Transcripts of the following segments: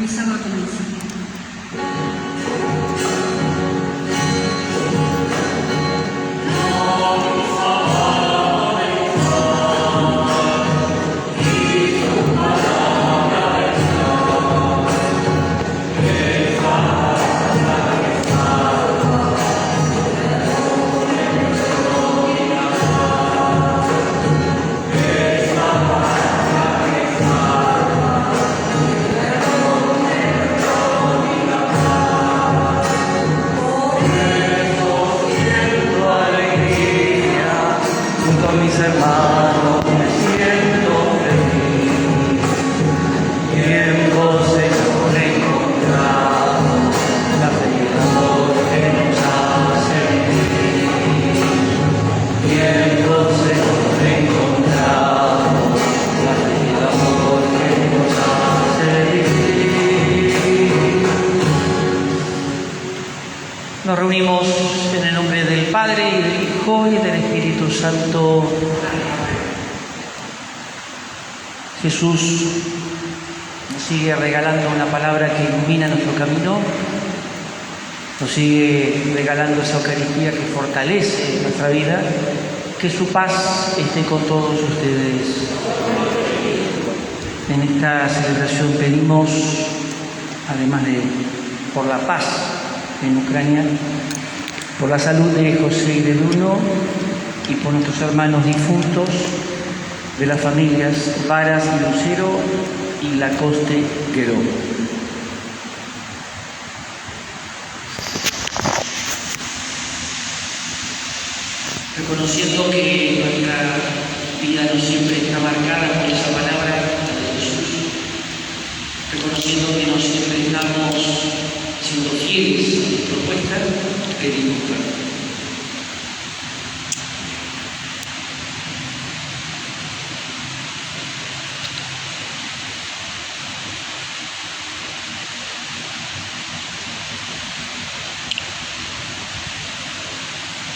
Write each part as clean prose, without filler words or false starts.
misa va a comenzar. Hermanos, me siento feliz y en vos Señor he encontrado la fe y el amor que nos hace vivir. Y en vos Señor he encontrado la fe y el amor que nos hace vivir. Nos reunimos en el nombre del Padre y del Hijo y del Espíritu Santo. Jesús nos sigue regalando una palabra que ilumina nuestro camino, nos sigue regalando esa Eucaristía que fortalece nuestra vida. Que su paz esté con todos ustedes. En esta celebración pedimos, además de por la paz en Ucrania, por la salud de José y de Bruno y por nuestros hermanos difuntos de las familias Varas y Lucero y Lacoste Gueró. Reconociendo que nuestra vida no siempre está marcada por esa palabra de Jesús, reconociendo que no siempre estamos siendo fieles a su propuesta, pedimos perdón.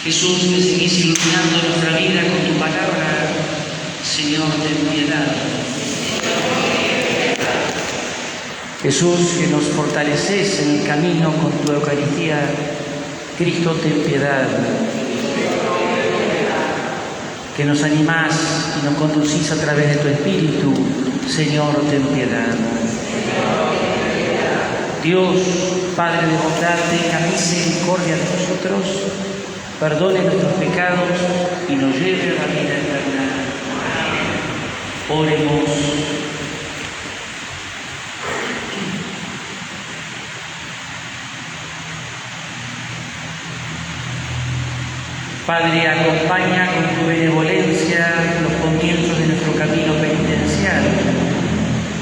Jesús, que seguís iluminando nuestra vida con tu palabra, Señor, ten piedad. Jesús, que nos fortaleces en el camino con tu Eucaristía, Cristo, ten piedad. Que nos animás y nos conducís a través de tu Espíritu, Señor, ten piedad. Dios, Padre de bondad, tenga misericordia de nosotros, perdone nuestros pecados y nos lleve a la vida eterna. Oremos. Padre, acompaña con tu benevolencia los comienzos de nuestro camino penitencial,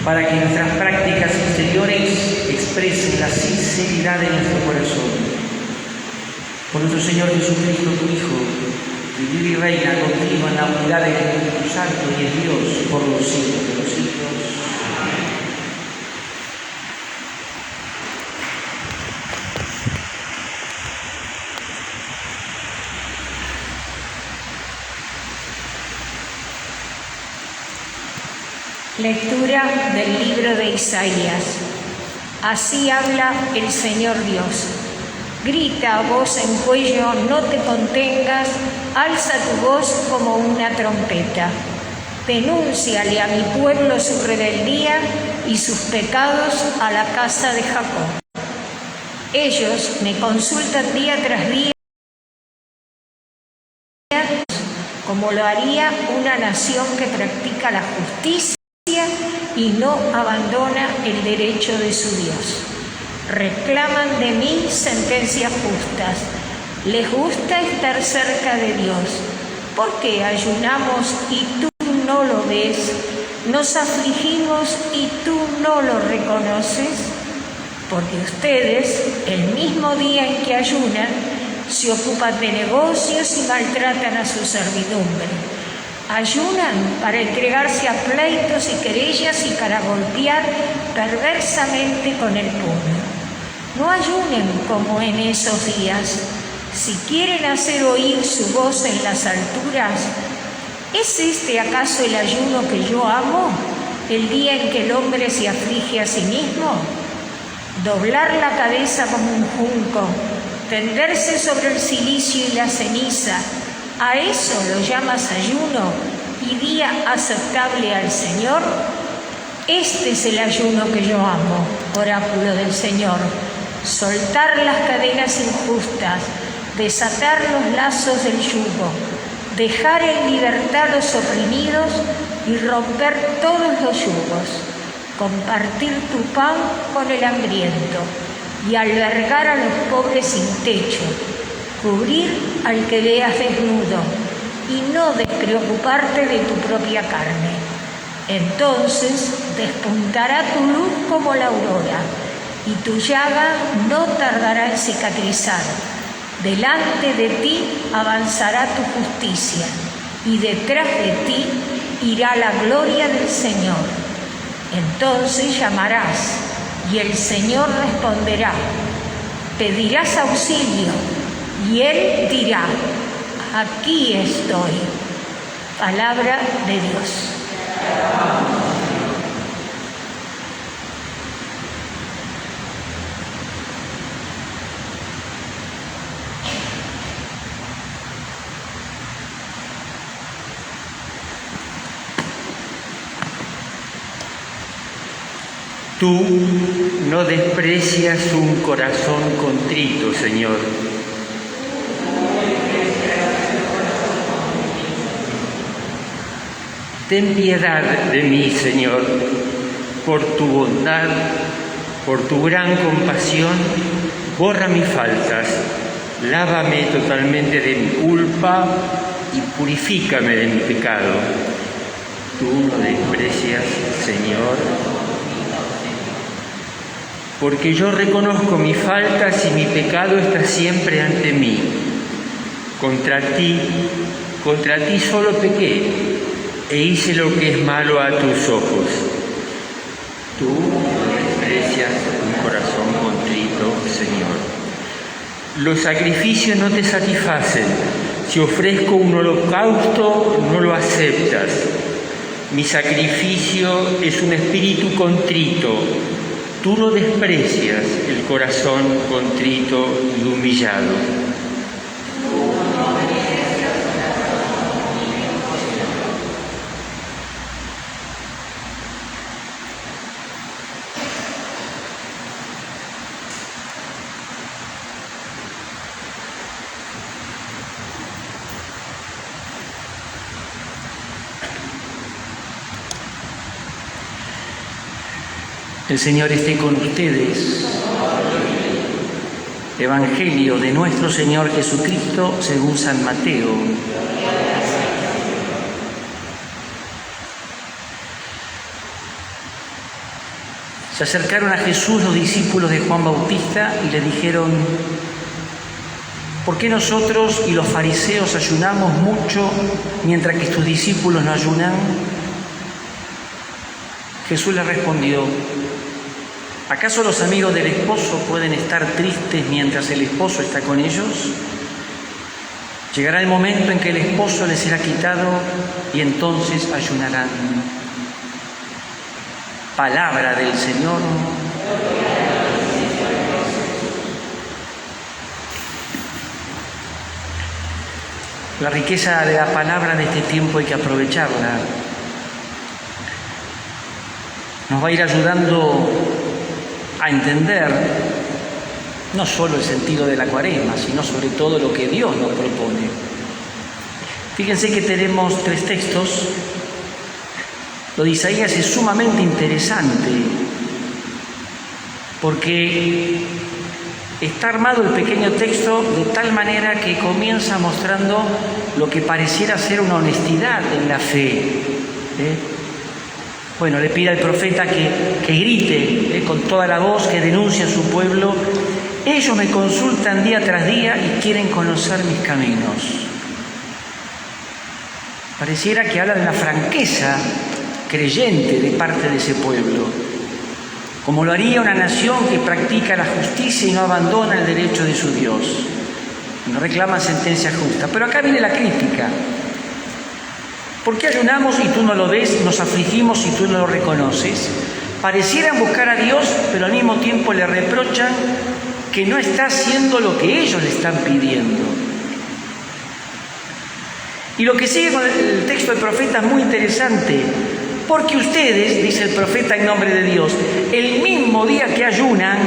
para que nuestras prácticas exteriores expresen la sinceridad de nuestro corazón. Por nuestro Señor Jesucristo, tu Hijo, que vive y reina contigo en la unidad del Espíritu Santo y es Dios por los siglos de los siglos. Lectura del libro de Isaías. Así habla el Señor Dios. Grita a voz en cuello, no te contengas, alza tu voz como una trompeta. Denúnciale a mi pueblo su rebeldía y sus pecados a la casa de Jacob. Ellos me consultan día tras día, como lo haría una nación que practica la justicia y no abandona el derecho de su Dios. Reclaman de mí sentencias justas. Les gusta estar cerca de Dios. ¿Por qué ayunamos y tú no lo ves? Nos afligimos y tú no lo reconoces. Porque ustedes, el mismo día en que ayunan, se ocupan de negocios y maltratan a su servidumbre. Ayunan para entregarse a pleitos y querellas y para golpear perversamente con el puño. No ayunen como en esos días. Si quieren hacer oír su voz en las alturas, ¿es este acaso el ayuno que yo amo? ¿El día en que el hombre se aflige a sí mismo? doblar la cabeza como un junco, tenderse sobre el cilicio y la ceniza, ¿a eso lo llamas ayuno y día aceptable al Señor? Este es el ayuno que yo amo, oráculo del Señor: soltar las cadenas injustas, desatar los lazos del yugo, dejar en libertad a los oprimidos y romper todos los yugos, compartir tu pan con el hambriento y albergar a los pobres sin techo, cubrir al que veas desnudo y no despreocuparte de tu propia carne. Entonces despuntará tu luz como la aurora y tu llaga no tardará en cicatrizar. Delante de ti avanzará tu justicia y detrás de ti irá la gloria del Señor. Entonces llamarás y el Señor responderá. Pedirás auxilio y Él dirá: aquí estoy. Palabra de Dios. Tú no desprecias un corazón contrito, Señor. Ten piedad de mí, Señor, por tu bondad, por tu gran compasión. Borra mis faltas, lávame totalmente de mi culpa y purifícame de mi pecado. Tú no desprecias, Señor, porque yo reconozco mis faltas y mi pecado está siempre ante mí. Contra ti solo pequé e hice lo que es malo a tus ojos. Tú no desprecias un corazón contrito, Señor. Los sacrificios no te satisfacen. Si ofrezco un holocausto, no lo aceptas. Mi sacrificio es un espíritu contrito. Tú no desprecias el corazón contrito y humillado. El Señor esté con ustedes. Evangelio de nuestro Señor Jesucristo según San Mateo. Se acercaron a Jesús los discípulos de Juan Bautista y le dijeron: ¿por qué nosotros y los fariseos ayunamos mucho mientras que tus discípulos no ayunan? Jesús le respondió: ¿acaso los amigos del esposo pueden estar tristes mientras el esposo está con ellos? Llegará el momento en que el esposo les será quitado y entonces ayunarán. Palabra del Señor. La riqueza de la palabra de este tiempo hay que aprovecharla. Nos va a ir ayudando a entender no solo el sentido de la Cuaresma, sino sobre todo lo que Dios nos propone. Fíjense que tenemos 3 textos. Lo de Isaías es sumamente interesante porque está armado el pequeño texto de tal manera que comienza mostrando lo que pareciera ser una honestidad en la fe. Bueno, le pide al profeta que grite con toda la voz, que denuncie a su pueblo. Ellos me consultan día tras día y quieren conocer mis caminos. Pareciera que habla de la franqueza creyente de parte de ese pueblo, como lo haría una nación que practica la justicia y no abandona el derecho de su Dios. No reclama sentencia justa. Pero acá viene la crítica. ¿Por qué ayunamos y tú no lo ves? Nos afligimos y tú no lo reconoces. Parecieran buscar a Dios, pero al mismo tiempo le reprochan que no está haciendo lo que ellos le están pidiendo. Y lo que sigue con el texto del profeta es muy interesante, porque ustedes, dice el profeta en nombre de Dios, el mismo día que ayunan,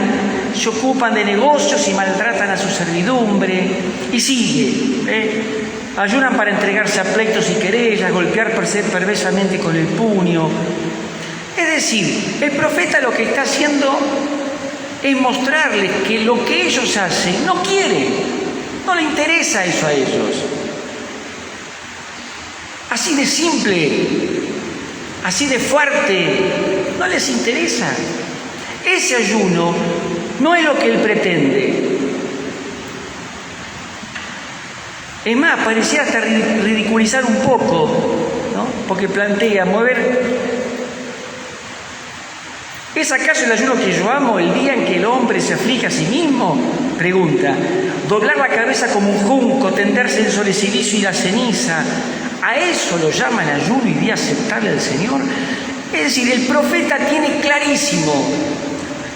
se ocupan de negocios y maltratan a su servidumbre, y sigue, ayunan para entregarse a pleitos y querellas, golpear perversamente con el puño. Es decir, el profeta lo que está haciendo es mostrarles que lo que ellos hacen no quieren, no le interesa eso a ellos. Así de simple, así de fuerte, no les interesa. Ese ayuno no es lo que él pretende. Es más, parecía hasta ridiculizar un poco, ¿no? Porque plantea ¿es acaso el ayuno que yo amo el día en que el hombre se aflige a sí mismo? Pregunta. Doblar la cabeza como un junco, tenderse el sol, el silicio y la ceniza. ¿A eso lo llaman ayuno y día aceptable al Señor? Es decir, el profeta tiene clarísimo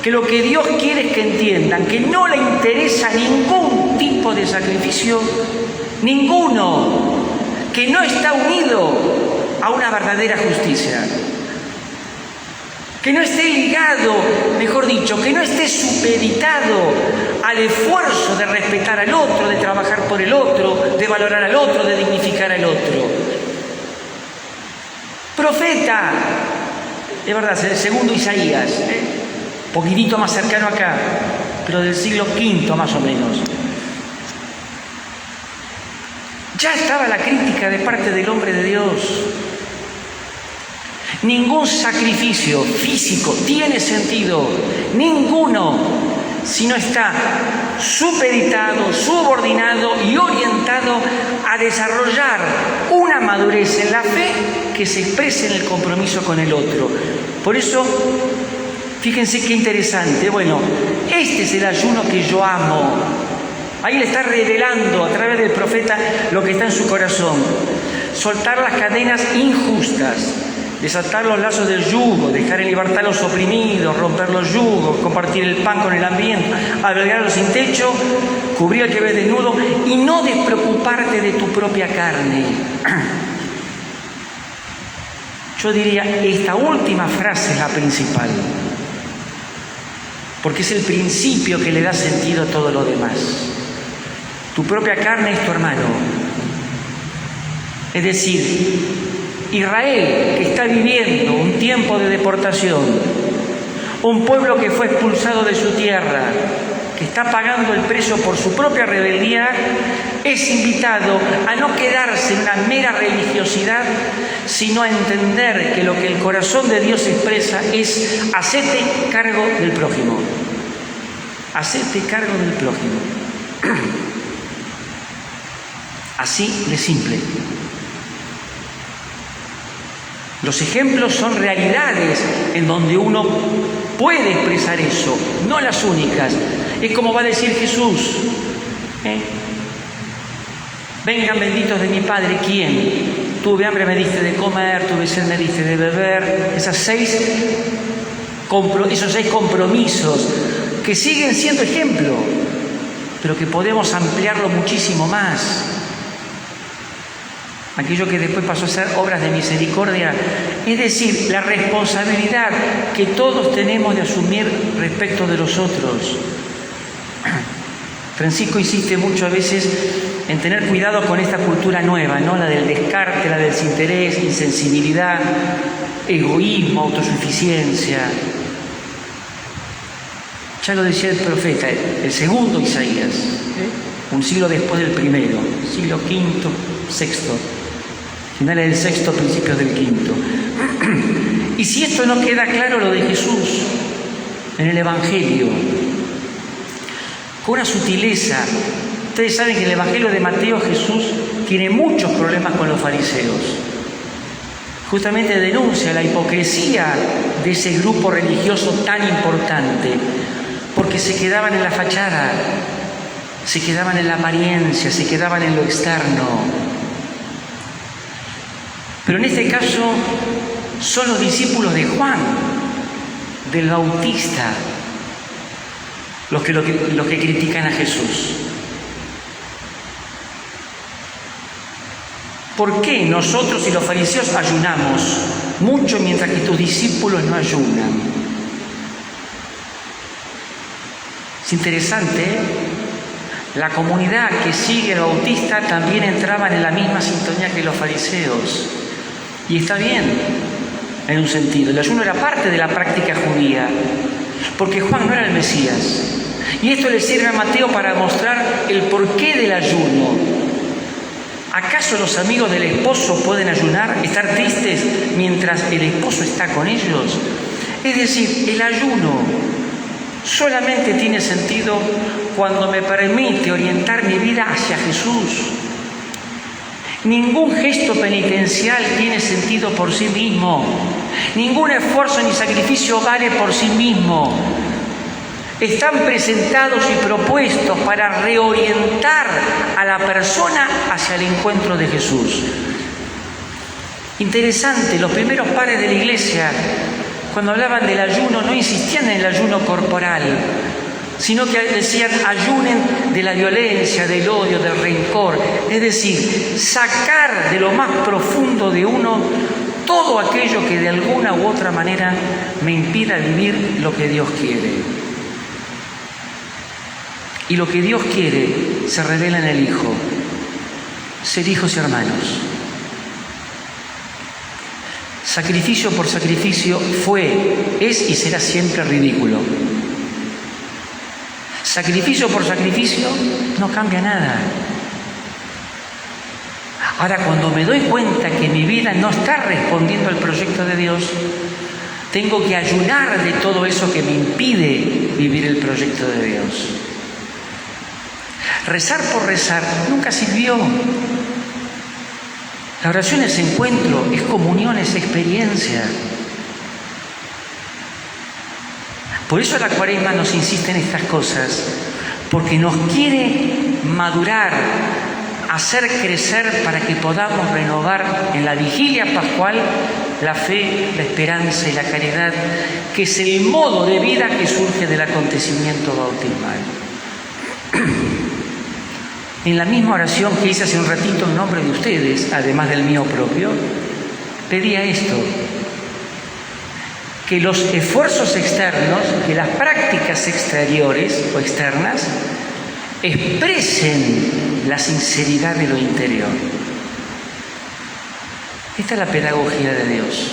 que lo que Dios quiere es que entiendan que no le interesa ningún tipo de sacrificio, ninguno, que no está unido a una verdadera justicia, que no esté ligado, mejor dicho, que no esté supeditado al esfuerzo de respetar al otro, de trabajar por el otro, de valorar al otro, de dignificar al otro. Profeta, es verdad, es el segundo Isaías, poquitito más cercano acá, pero del siglo V más o menos. Ya estaba la crítica de parte del hombre de Dios. Ningún sacrificio físico tiene sentido, ninguno, si no está supeditado, subordinado y orientado a desarrollar una madurez en la fe que se exprese en el compromiso con el otro. Por eso, fíjense qué interesante. Bueno, este es el ayuno que yo amo. Ahí le está revelando a través del profeta lo que está en su corazón. Soltar las cadenas injustas, desatar los lazos del yugo, dejar en libertad a los oprimidos, romper los yugos, compartir el pan con el hambriento, albergar a los sin techo, cubrir al que ve desnudo y no despreocuparte de tu propia carne. Yo diría, esta última frase es la principal, porque es el principio que le da sentido a todo lo demás. Tu propia carne es tu hermano. Es decir, Israel, que está viviendo un tiempo de deportación, un pueblo que fue expulsado de su tierra, que está pagando el precio por su propia rebeldía, es invitado a no quedarse en una mera religiosidad, sino a entender que lo que el corazón de Dios expresa es hacete cargo del prójimo. Hacete cargo del prójimo. Así de simple. Los ejemplos son realidades en donde uno puede expresar eso, no las únicas. Es como va a decir Jesús, vengan benditos de mi Padre, ¿quién? Tuve hambre, me diste de comer, tuve sed, me diste de beber. Esos seis compromisos que siguen siendo ejemplo, pero que podemos ampliarlo muchísimo más. Aquello que después pasó a ser obras de misericordia, es decir, la responsabilidad que todos tenemos de asumir respecto de los otros. Francisco insiste mucho a veces en tener cuidado con esta cultura nueva, ¿no? La del descarte, la del desinterés, insensibilidad, egoísmo, autosuficiencia. Ya lo decía el profeta, el segundo Isaías, un siglo después del primero, siglo V, VI. Finales del sexto, principios del quinto. Y si esto no queda claro, lo de Jesús en el Evangelio, con una sutileza. Ustedes saben que en el Evangelio de Mateo Jesús tiene muchos problemas con los fariseos. Justamente denuncia la hipocresía de ese grupo religioso tan importante, porque se quedaban en la fachada, se quedaban en la apariencia, se quedaban en lo externo. Pero en este caso son los discípulos de Juan del Bautista los que critican a Jesús. ¿Por qué nosotros y los fariseos ayunamos mucho mientras que tus discípulos no ayunan? Es interesante, ¿eh? La comunidad que sigue al Bautista también entraba en la misma sintonía que los fariseos. Y está bien, en un sentido. El ayuno era parte de la práctica judía, porque Juan no era el Mesías. Y esto le sirve a Mateo para mostrar el porqué del ayuno. ¿Acaso los amigos del esposo pueden ayunar, estar tristes mientras el esposo está con ellos? Es decir, el ayuno solamente tiene sentido cuando me permite orientar mi vida hacia Jesús. Ningún gesto penitencial tiene sentido por sí mismo. Ningún esfuerzo ni sacrificio vale por sí mismo. Están presentados y propuestos para reorientar a la persona hacia el encuentro de Jesús. Interesante, los primeros padres de la Iglesia, cuando hablaban del ayuno, no insistían en el ayuno corporal, sino que decían ayunen de la violencia, del odio, del rencor. Es decir, sacar de lo más profundo de uno todo aquello que de alguna u otra manera me impida vivir lo que Dios quiere. Y lo que Dios quiere se revela en el Hijo, ser hijos y hermanos. Sacrificio por sacrificio fue, es y será siempre ridículo. Sacrificio por sacrificio no cambia nada. Ahora, cuando me doy cuenta que mi vida no está respondiendo al proyecto de Dios, tengo que ayunar de todo eso que me impide vivir el proyecto de Dios. Rezar por rezar nunca sirvió. La oración es encuentro, es comunión, es experiencia. Por eso la Cuaresma nos insiste en estas cosas, porque nos quiere madurar, hacer crecer para que podamos renovar en la vigilia pascual la fe, la esperanza y la caridad, que es el modo de vida que surge del acontecimiento bautismal. En la misma oración que hice hace un ratito en nombre de ustedes, además del mío propio, pedía esto: que los esfuerzos externos, que las prácticas exteriores o externas expresen la sinceridad de lo interior. Esta es la pedagogía de Dios.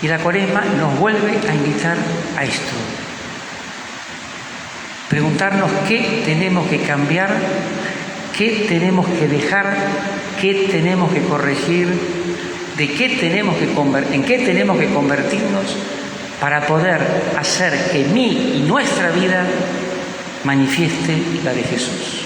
Y la Cuaresma nos vuelve a invitar a esto. Preguntarnos qué tenemos que cambiar, qué tenemos que dejar, qué tenemos que corregir, en qué tenemos que convertirnos para poder hacer que mi y nuestra vida manifieste la de Jesús.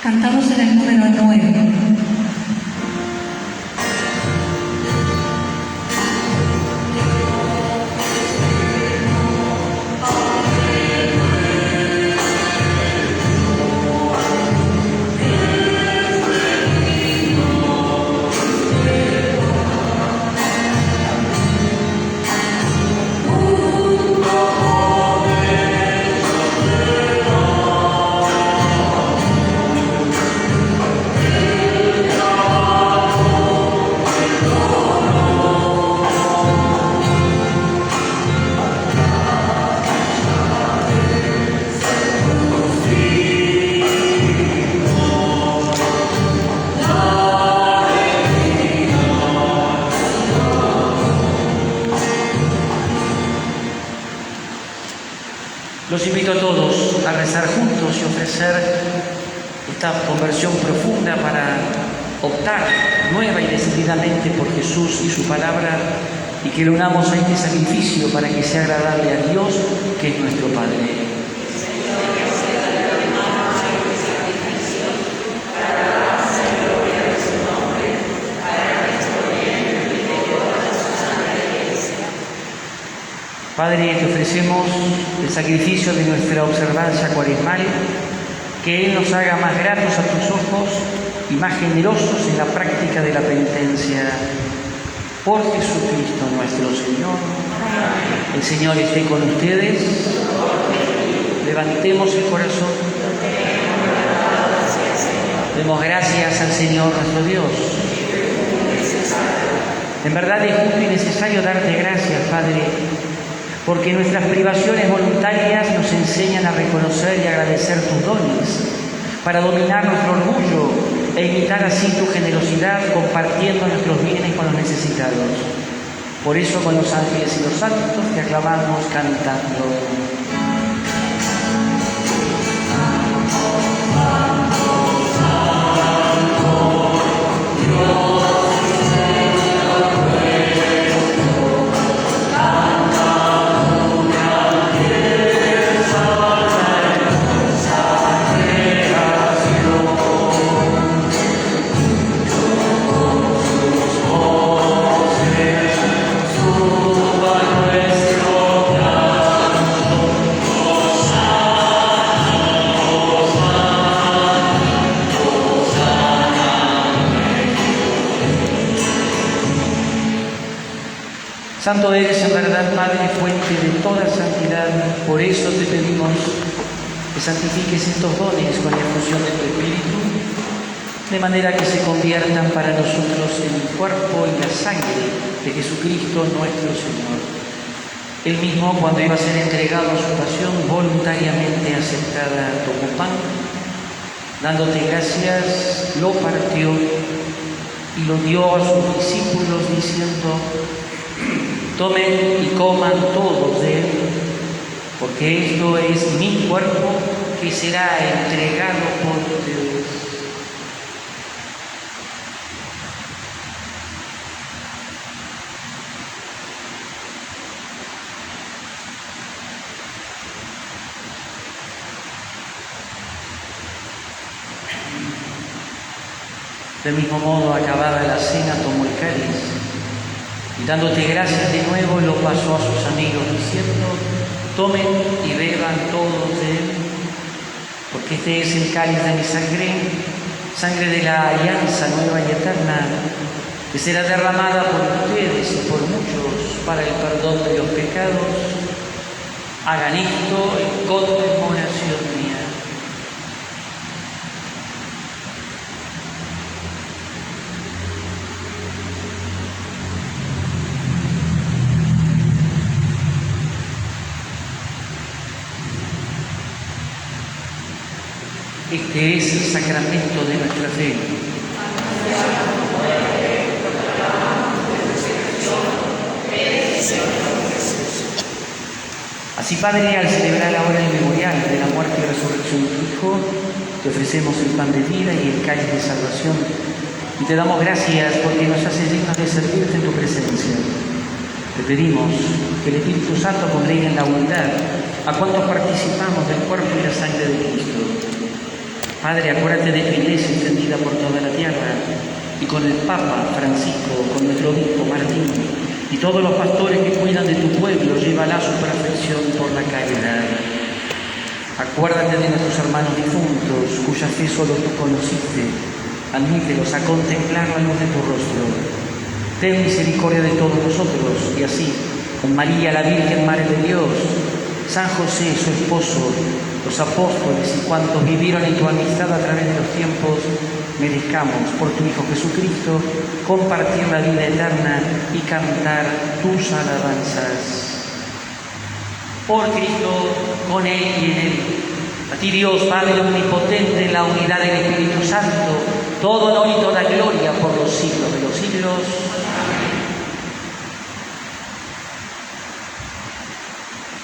Cantamos en el número 9. Los invito a todos a rezar rezar juntos y ofrecer esta conversión profunda para optar nueva y decididamente por Jesús y su palabra, y que lo unamos a este sacrificio para que sea agradable a Dios, que es nuestro Padre. Padre, te ofrecemos el sacrificio de nuestra observancia cuaresmal, que Él nos haga más gratos a tus ojos y más generosos en la práctica de la penitencia. Por Jesucristo nuestro Señor. El Señor esté con ustedes. Levantemos el corazón. Demos gracias al Señor nuestro Dios. En verdad es justo y necesario darte gracias, Padre, porque nuestras privaciones voluntarias nos enseñan a reconocer y agradecer tus dones, para dominar nuestro orgullo e imitar así tu generosidad, compartiendo nuestros bienes con los necesitados. Por eso con los ángeles y los santos te aclamamos cantando. Santo eres en verdad, Padre, fuente de toda santidad. Por eso te pedimos que santifiques estos dones con la infusión de tu Espíritu, de manera que se conviertan para nosotros en el cuerpo y la sangre de Jesucristo nuestro Señor. Él mismo, cuando iba a ser entregado a su pasión, voluntariamente aceptada, tomó pan, dándote gracias, lo partió y lo dio a sus discípulos diciendo: tomen y coman todos de él, porque esto es mi cuerpo que será entregado por ustedes. Del mismo modo, acabada la cena, tomó el cáliz y dándote gracias de nuevo, lo pasó a sus amigos, diciendo: tomen y beban todos de él, porque este es el cáliz de mi sangre, sangre de la alianza nueva y eterna, que será derramada por ustedes y por muchos para el perdón de los pecados. Hagan esto en conmemoración mía. Este es el sacramento de nuestra fe. Así, Padre, al celebrar ahora el memorial de la muerte y resurrección de tu Hijo, te ofrecemos el pan de vida y el cáliz de salvación, y te damos gracias porque nos haces dignos de servirte en tu presencia. Te pedimos que el Espíritu Santo congregue en la unidad a cuantos participamos del cuerpo y la sangre de Cristo. Padre, acuérdate de tu iglesia extendida por toda la tierra, y con el Papa Francisco, con nuestro obispo Martín, y todos los pastores que cuidan de tu pueblo, llévala a su perfección por la caridad. Acuérdate de nuestros hermanos difuntos, cuya fe solo tú conociste, admítelos a contemplar la luz de tu rostro. Ten misericordia de todos nosotros, y así, con María, la Virgen Madre de Dios, San José, su esposo, los apóstoles y cuantos vivieron en tu amistad a través de los tiempos, merezcamos, por tu Hijo Jesucristo, compartir la vida eterna y cantar tus alabanzas. Por Cristo, con Él y en Él. A ti, Dios Padre omnipotente, en la unidad del Espíritu Santo, todo honor y toda gloria por los siglos de los siglos.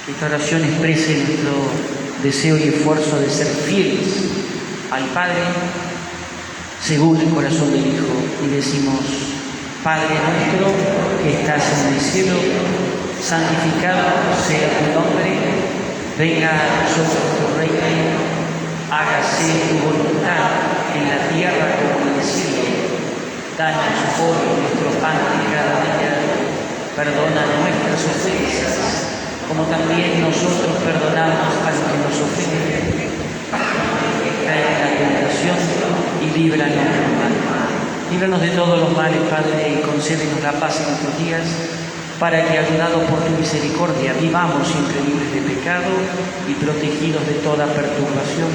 Que esta oración exprese nuestro deseo y esfuerzo de ser fieles al Padre según el corazón del Hijo. Y decimos: Padre nuestro que estás en el cielo, santificado sea tu nombre, venga a nosotros tu reino, hágase tu voluntad en la tierra como en el cielo. Danos hoy nuestro pan de cada día, perdona nuestras ofensas, como también nosotros perdonamos a los que nos ofenden. Cae en la tentación y líbranos del mal. Líbranos de todos los males, Padre, y concédenos la paz en nuestros días, para que, ayudados por tu misericordia, vivamos siempre libres de pecado y protegidos de toda perturbación,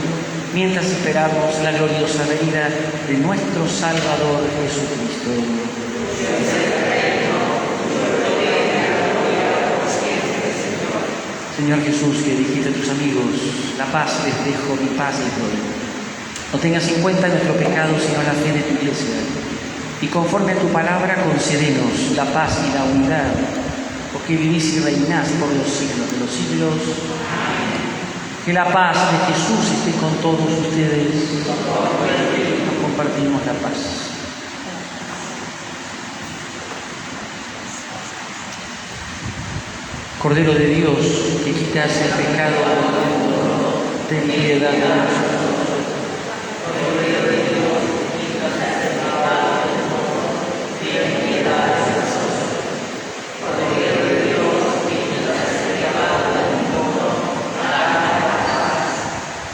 mientras esperamos la gloriosa venida de nuestro Salvador Jesucristo. Señor Jesús, que dijiste a tus amigos: la paz les dejo, mi paz les doy. No tengas en cuenta nuestro pecado, sino la fe de tu Iglesia. Y conforme a tu palabra, concédenos la paz y la unidad, porque vivís y reinás por los siglos de los siglos. Que la paz de Jesús esté con todos ustedes. Nos compartimos la paz. Cordero de Dios, que quitas el pecado del mundo, ten piedad de nosotros.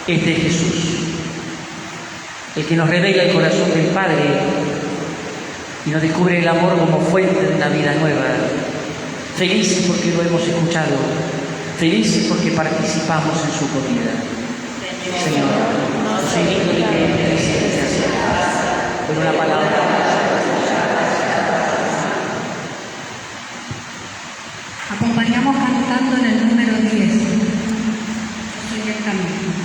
Este es Jesús, el que nos revela el corazón del Padre y nos descubre el amor como fuente de una vida nueva. Felices porque lo hemos escuchado, felices porque participamos en su comida. Señor, nos invito a que me presencia con una palabra. Acompañamos cantando en el número 10. Yo soy el camino.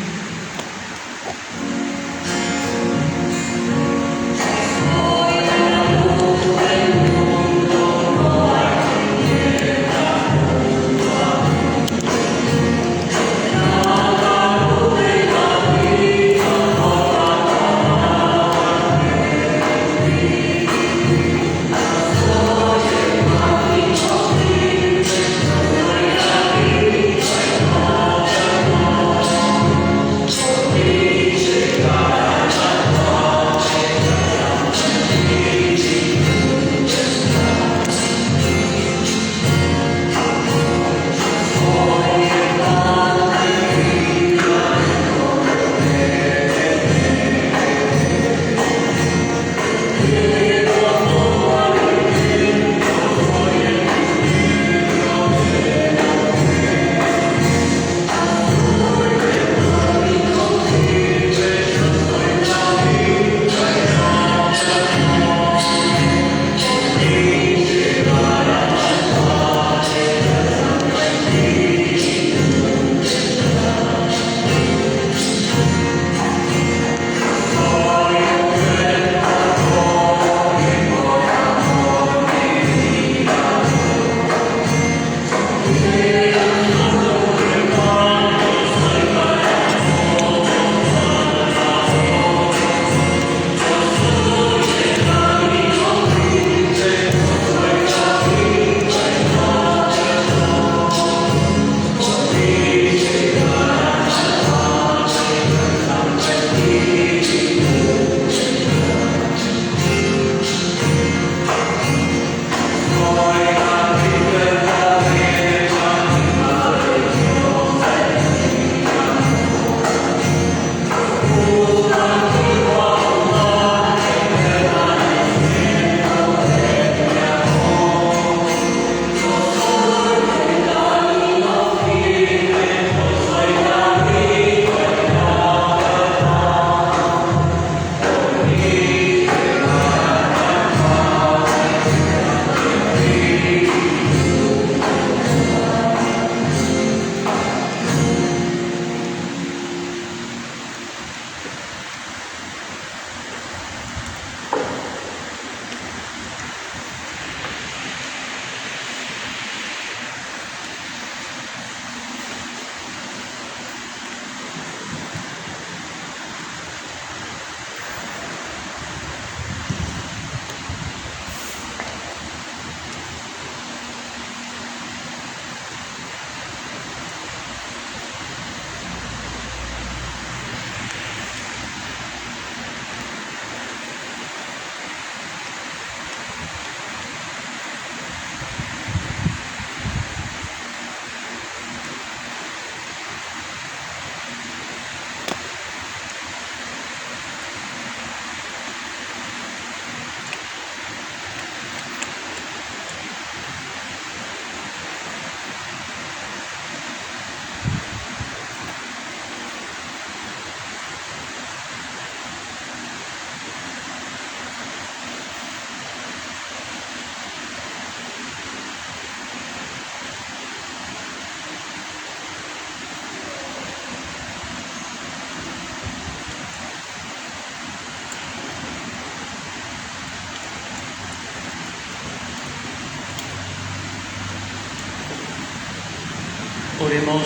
Oremos.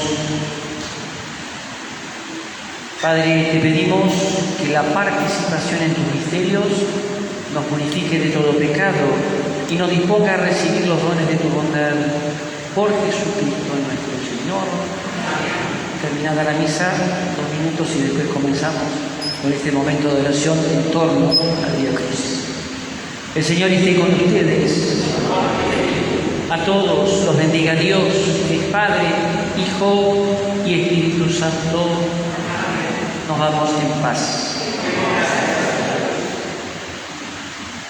Padre, te pedimos que la participación en tus misterios nos purifique de todo pecado y nos disponga a recibir los dones de tu bondad. Por Jesucristo nuestro Señor. Terminada la misa, 2 minutos y después comenzamos con este momento de oración en torno al Vía Crucis. El Señor esté con ustedes. A todos los bendiga Dios, que es Padre, Hijo y Espíritu Santo. Nos vamos en paz.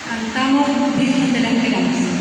Cantamos Virgen de la Esperanza.